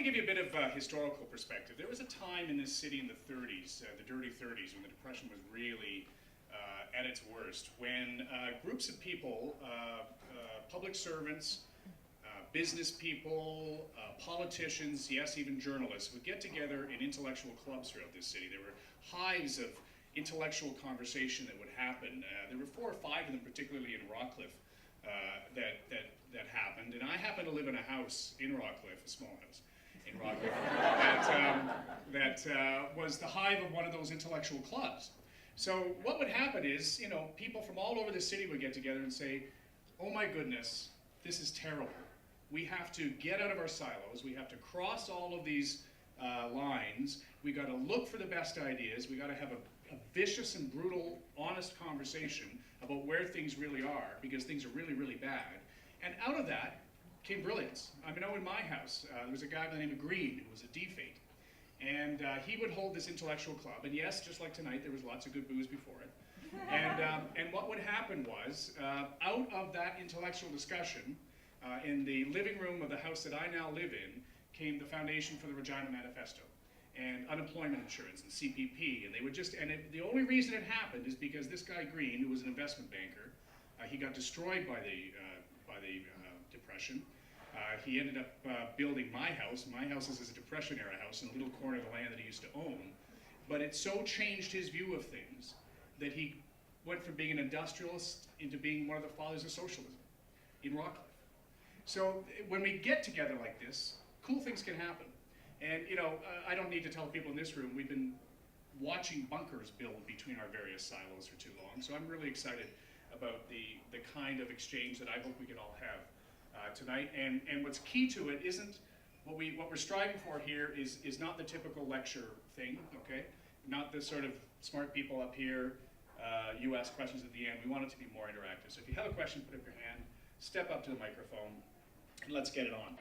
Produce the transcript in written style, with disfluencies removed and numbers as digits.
give you a bit of historical perspective. There was a time in this city in the 30s, the dirty 30s, when the Depression was really at its worst, when groups of people, public servants, business people, politicians, yes, even journalists, would get together in intellectual clubs throughout this city. There were hives of intellectual conversation that would happen. There were 4 or 5 of them, particularly in Rockcliffe, that happened. And I happen to live in a house in Rockcliffe, a small house in Rockcliffe, that was the hive of one of those intellectual clubs. So what would happen is, you know, people from all over the city would get together and say, oh my goodness, this is terrible. We have to get out of our silos. We have to cross all of these lines. We got to look for the best ideas. We got to have a vicious and brutal, honest conversation about where things really are, because things are really, really bad. And out of that came brilliance. I know in my house, there was a guy by the name of Green, who was a DFATE. And he would hold this intellectual club. And yes, just like tonight, there was lots of good booze before it. And what would happen was, out of that intellectual discussion, in the living room of the house that I now live in, came the foundation for the Regina Manifesto, and unemployment insurance, and CPP, and they would just, the only reason it happened is because this guy Green, who was an investment banker, he got destroyed by the Depression. He ended up building my house. My house is a Depression-era house in a little corner of the land that he used to own, but it so changed his view of things that he went from being an industrialist into being one of the fathers of socialism in Rockcliffe. So when we get together like this, cool things can happen. And you know, I don't need to tell people in this room, we've been watching bunkers build between our various silos for too long. So I'm really excited about the kind of exchange that I hope we can all have tonight. And what's key to it isn't, what we're striving for here is not the typical lecture thing, okay? Not the sort of smart people up here, you ask questions at the end. We want it to be more interactive. So if you have a question, put up your hand, step up to the microphone, and let's get it on.